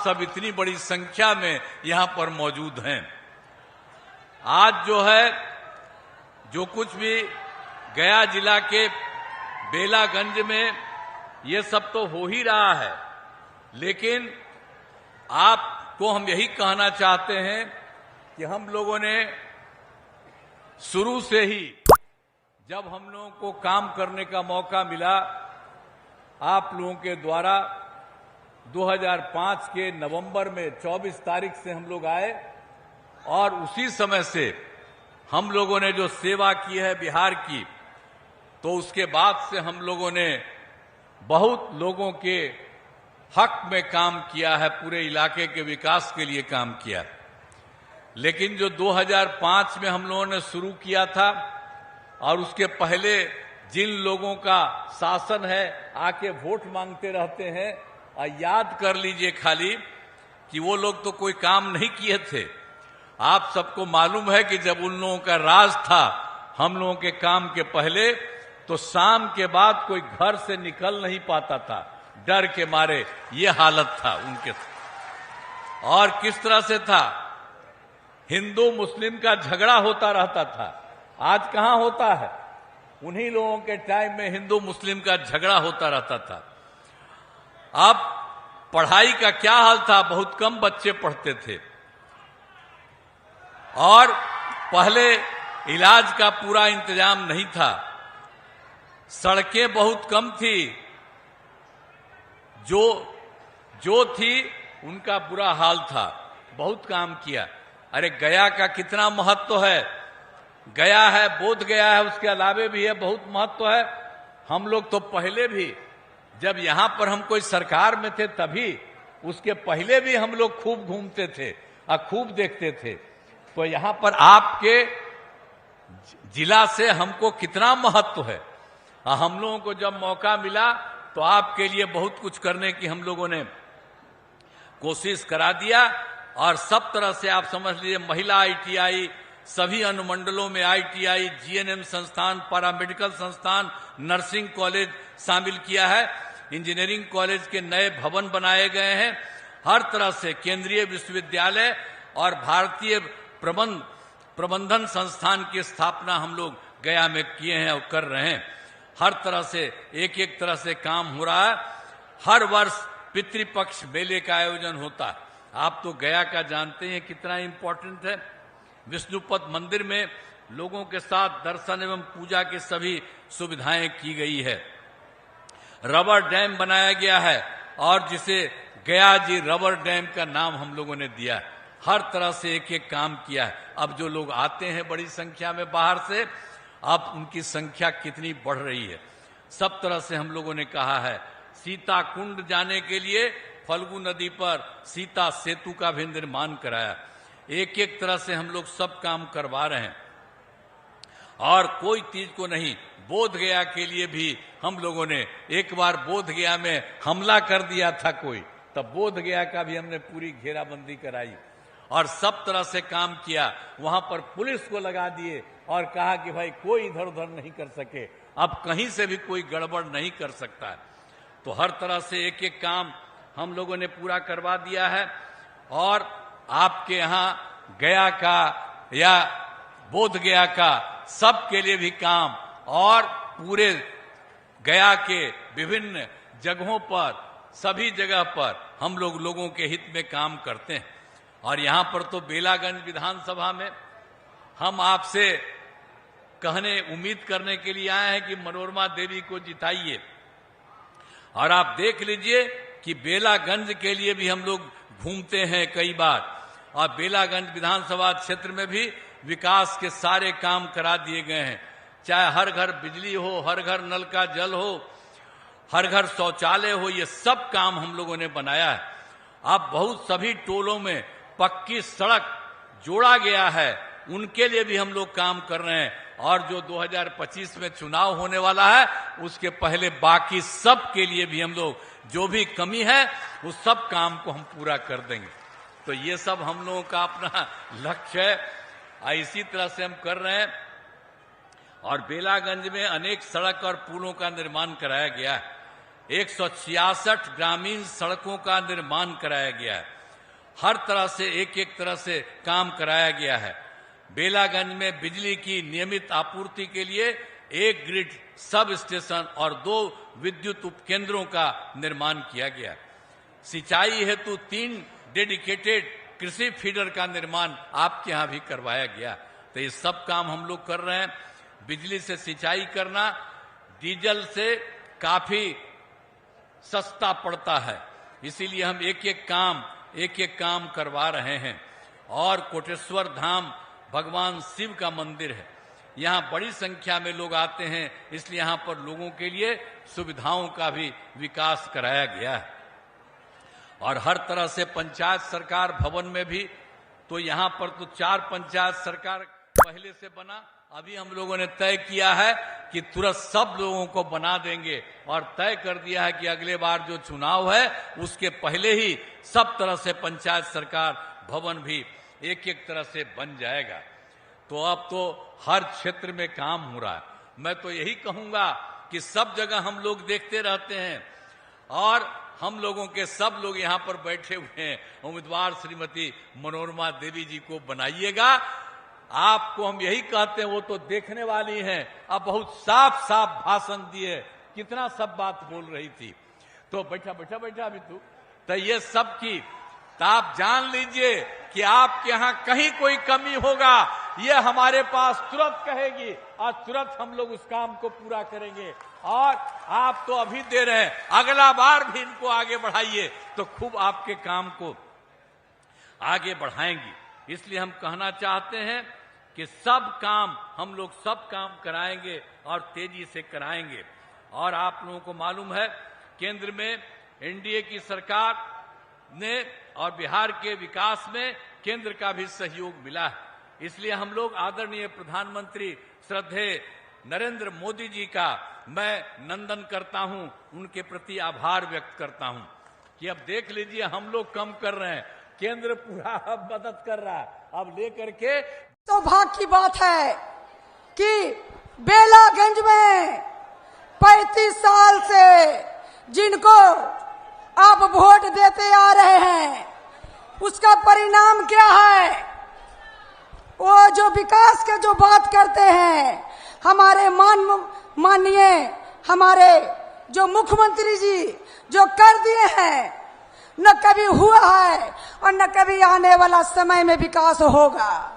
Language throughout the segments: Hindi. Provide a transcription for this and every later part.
सब इतनी बड़ी संख्या में यहां पर मौजूद हैं। आज जो है, जो कुछ भी गया जिला के बेलागंज में ये सब तो हो ही रहा है, लेकिन आपको हम यही कहना चाहते हैं कि हम लोगों ने शुरू से ही, जब हम लोगों को काम करने का मौका मिला, आप लोगों के द्वारा 2005 के नवंबर में 24 तारीख से हम लोग आए और उसी समय से हम लोगों ने जो सेवा की है बिहार की, तो उसके बाद से हम लोगों ने बहुत लोगों के हक में काम किया है, पूरे इलाके के विकास के लिए काम किया। लेकिन जो 2005 में हम लोगों ने शुरू किया था और उसके पहले जिन लोगों का शासन है आके वोट मांगते रहते हैं, याद कर लीजिए खाली कि वो लोग तो कोई काम नहीं किए थे। आप सबको मालूम है कि जब उन लोगों का राज था हम लोगों के काम के पहले, तो शाम के बाद कोई घर से निकल नहीं पाता था, डर के मारे। ये हालत था उनके। और किस तरह से था, हिंदू मुस्लिम का झगड़ा होता रहता था। आज कहां होता है, उन्हीं लोगों के टाइम में हिंदू मुस्लिम का झगड़ा होता रहता था। अब पढ़ाई का क्या हाल था, बहुत कम बच्चे पढ़ते थे और पहले इलाज का पूरा इंतजाम नहीं था, सड़कें बहुत कम थी, जो थी उनका बुरा हाल था। बहुत काम किया। अरे गया का कितना महत्व है, गया है, बोध गया है, उसके अलावे भी है, बहुत महत्व है। हम लोग तो पहले भी जब यहां पर हम कोई सरकार में थे तभी, उसके पहले भी हम लोग खूब घूमते थे और खूब देखते थे। तो यहां पर आपके जिला से हमको कितना महत्व है। हम लोगों को जब मौका मिला तो आपके लिए बहुत कुछ करने की हम लोगों ने कोशिश करा दिया। और सब तरह से आप समझ लीजिए, महिला ITI, सभी अनुमंडलों में ITI, GNM संस्थान, पैरामेडिकल संस्थान, नर्सिंग कॉलेज शामिल किया है। इंजीनियरिंग कॉलेज के नए भवन बनाए गए हैं। हर तरह से केंद्रीय विश्वविद्यालय और भारतीय प्रबंधन संस्थान की स्थापना हम लोग गया में किए हैं और कर रहे हैं। हर तरह से एक एक तरह से काम हो रहा है। हर वर्ष पितृपक्ष मेले का आयोजन होता है। आप तो गया का जानते हैं कितना इंपॉर्टेंट है। विष्णुपद मंदिर में लोगों के साथ दर्शन एवं पूजा की सभी सुविधाएं की गई है। रबर डैम बनाया गया है और जिसे गया जी रबर डैम का नाम हम लोगों ने दिया है। हर तरह से एक एक काम किया है। अब जो लोग आते हैं बड़ी संख्या में बाहर से, अब उनकी संख्या कितनी बढ़ रही है। सब तरह से हम लोगों ने कहा है। सीता कुंड जाने के लिए फल्गु नदी पर सीता सेतु का भी निर्माण कराया। एक एक तरह से हम लोग सब काम करवा रहे हैं और कोई चीज को नहीं। बोध गया के लिए भी हम लोगों ने एक बार बोध गया में हमला कर दिया था कोई, तब बोध गया का भी हमने पूरी घेराबंदी कराई और सब तरह से काम किया। वहां पर पुलिस को लगा दिए और कहा कि भाई कोई इधर उधर नहीं कर सके, अब कहीं से भी कोई गड़बड़ नहीं कर सकता है। तो हर तरह से एक एक काम हम लोगों ने पूरा करवा दिया है। और आपके यहाँ गया का या बोध गया का सबके लिए भी काम और पूरे गया के विभिन्न जगहों पर, सभी जगह पर हम लोग लोगों के हित में काम करते हैं। और यहां पर तो बेलागंज विधानसभा में हम आपसे कहने, उम्मीद करने के लिए आए हैं कि मनोरमा देवी को जिताइए। और आप देख लीजिए कि बेलागंज के लिए भी हम लोग घूमते हैं कई बार, और बेलागंज विधानसभा क्षेत्र में भी विकास के सारे काम करा दिए गए हैं। चाहे हर घर बिजली हो, हर घर नल का जल हो, हर घर शौचालय हो, ये सब काम हम लोगों ने बनाया है। अब बहुत सभी टोलों में पक्की सड़क जोड़ा गया है, उनके लिए भी हम लोग काम कर रहे हैं। और जो 2025 में चुनाव होने वाला है उसके पहले बाकी सब के लिए भी हम लोग जो भी कमी है उस सब काम को हम पूरा कर देंगे। तो ये सब हम लोगों का अपना लक्ष्य है। इसी तरह से हम कर रहे हैं। और बेलागंज में अनेक सड़क और पुलों का निर्माण कराया गया है। 166 ग्रामीण सड़कों का निर्माण कराया गया है। हर तरह से एक तरह से काम कराया गया है। बेलागंज में बिजली की नियमित आपूर्ति के लिए एक ग्रिड सब स्टेशन और 2 विद्युत उपकेंद्रों का निर्माण किया गया। सिंचाई हेतु 3 डेडिकेटेड कृषि फीडर का निर्माण आपके यहाँ भी करवाया गया। तो ये सब काम हम लोग कर रहे हैं। बिजली से सिंचाई करना डीजल से काफी सस्ता पड़ता है, इसीलिए हम एक एक काम करवा रहे हैं। और कोटेश्वर धाम भगवान शिव का मंदिर है, यहाँ बड़ी संख्या में लोग आते हैं, इसलिए यहाँ पर लोगों के लिए सुविधाओं का भी विकास कराया गया है। और हर तरह से पंचायत सरकार भवन में भी, तो यहाँ पर तो 4 पंचायत सरकार पहले से बना, अभी हम लोगों ने तय किया है कि तुरंत सब लोगों को बना देंगे और तय कर दिया है कि अगले बार जो चुनाव है उसके पहले ही सब तरह से पंचायत सरकार भवन भी एक तरह से बन जाएगा। तो अब तो हर क्षेत्र में काम हो रहा है। मैं तो यही कहूंगा कि सब जगह हम लोग देखते रहते हैं और हम लोगों के सब लोग यहाँ पर बैठे हुए हैं, उम्मीदवार श्रीमती मनोरमा देवी जी को बनाइएगा। आपको हम यही कहते हैं, वो तो देखने वाली हैं, अब बहुत साफ साफ भाषण दिए, कितना सब बात बोल रही थी। तो बैठा अभी तो ये सब की, तो आप जान लीजिए कि आपके यहाँ कहीं कोई कमी होगा, ये हमारे पास तुरंत कहेगी और तुरंत हम लोग उस काम को पूरा करेंगे। और आप तो अभी दे रहे हैं, अगला बार भी इनको आगे बढ़ाइए तो खूब आपके काम को आगे बढ़ाएंगी। इसलिए हम कहना चाहते हैं कि सब काम हम लोग सब काम कराएंगे और तेजी से कराएंगे। और आप लोगों को मालूम है केंद्र में एनडीए की सरकार ने और बिहार के विकास में केंद्र का भी सहयोग मिला है। इसलिए हम लोग आदरणीय प्रधानमंत्री श्रद्धेय नरेंद्र मोदी जी का मैं नंदन करता हूं, उनके प्रति आभार व्यक्त करता हूं कि अब देख लीजिए हम लोग कम कर रहे हैं, केंद्र पूरा अब मदद कर रहा है। अब लेकर के तो भाग की बात है कि बेलागंज में 35 साल से जिनको आप वोट देते आ रहे हैं, उसका परिणाम क्या है? वो जो विकास के जो बात करते हैं, हमारे माननीय हमारे जो मुख्यमंत्री जी जो कर दिए हैं, न कभी हुआ है और न कभी आने वाला समय में विकास होगा।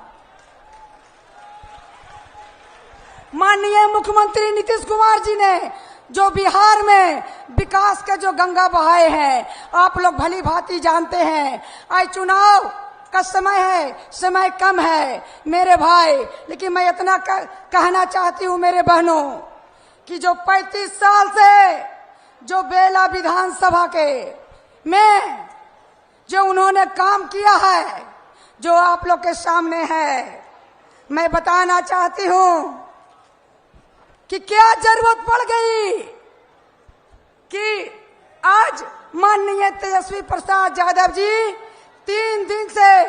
माननीय मुख्यमंत्री नीतीश कुमार जी ने जो बिहार में विकास के जो गंगा बहाए हैं, आप लोग भली भांति जानते हैं। आज चुनाव का समय है, समय कम है मेरे भाई, लेकिन मैं इतना कहना चाहती हूँ मेरे बहनों कि जो 35 साल से जो बेला विधानसभा के में जो उन्होंने काम किया है, जो आप लोग के सामने है, मैं बताना चाहती हूँ कि क्या जरूरत पड़ गई कि आज माननीय तेजस्वी प्रसाद यादव जी 3 दिन से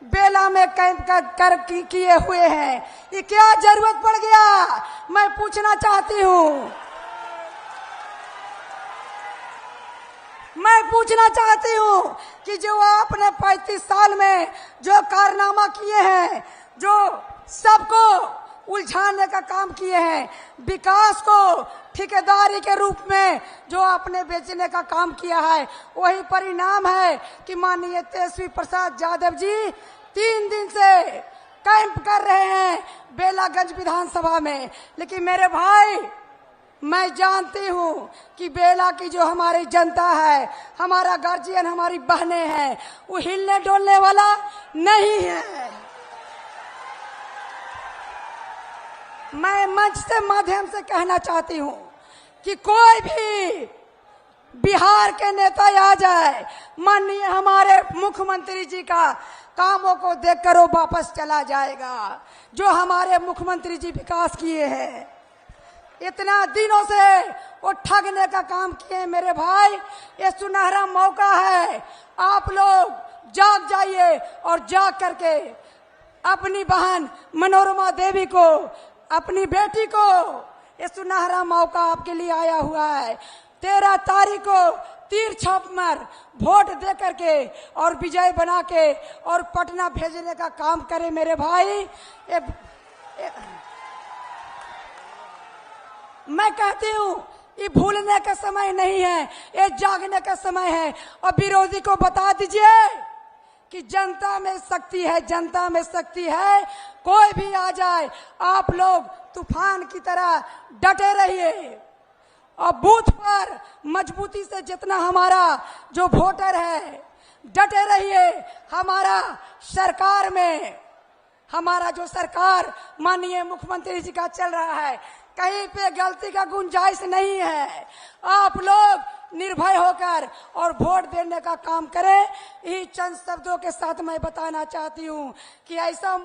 बेला में कैंप कर किए हुए हैं। ये क्या जरूरत पड़ गया, मैं पूछना चाहती हूँ। मैं पूछना चाहती हूँ कि जो आपने 35 साल में जो कारनामा किए हैं, जो सबको उलझाने का काम किए हैं, विकास को ठेकेदारी के रूप में जो आपने बेचने का काम किया है, वही परिणाम है कि माननीय तेजस्वी प्रसाद यादव जी 3 दिन से कैंप कर रहे हैं बेलागंज विधानसभा में। लेकिन मेरे भाई, मैं जानती हूँ कि बेला की जो हमारी जनता है, हमारा गार्जियन, हमारी बहनें हैं, वो हिलने डोलने वाला नहीं है। मैं मंच से माध्यम से कहना चाहती हूँ कि कोई भी बिहार के नेता आ जाए, माननीय हमारे मुख्यमंत्री जी का कामों को देखकर वो वापस चला जाएगा। जो हमारे मुख्यमंत्री जी विकास किए हैं, इतना दिनों से वो ठगने का काम किए मेरे भाई, ये सुनहरा मौका है। आप लोग जाग जाइए और जाग करके अपनी बहन मनोरमा देवी को, अपनी बेटी को, ये सुनहरा मौका आपके लिए आया हुआ है। 13 तारीख को तीर छाप मार वोट दे करके और विजय बना के और पटना भेजने का काम करे मेरे भाई। मैं कहती हूँ ये भूलने का समय नहीं है, ये जागने का समय है। और विरोधी को बता दीजिए कि जनता में शक्ति है, जनता में शक्ति है। कोई भी आ जाए, आप लोग तूफान की तरह डटे रहिए और बूथ पर मजबूती से जितना हमारा जो वोटर है डटे रहिए। हमारा सरकार में हमारा जो सरकार माननीय मुख्यमंत्री जी का चल रहा है, कहीं पे गलती का गुंजाइश नहीं है। आप लोग निर्भय होकर और वोट देने का काम करें। यही चंद शब्दों के साथ मैं बताना चाहती हूँ कि ऐसा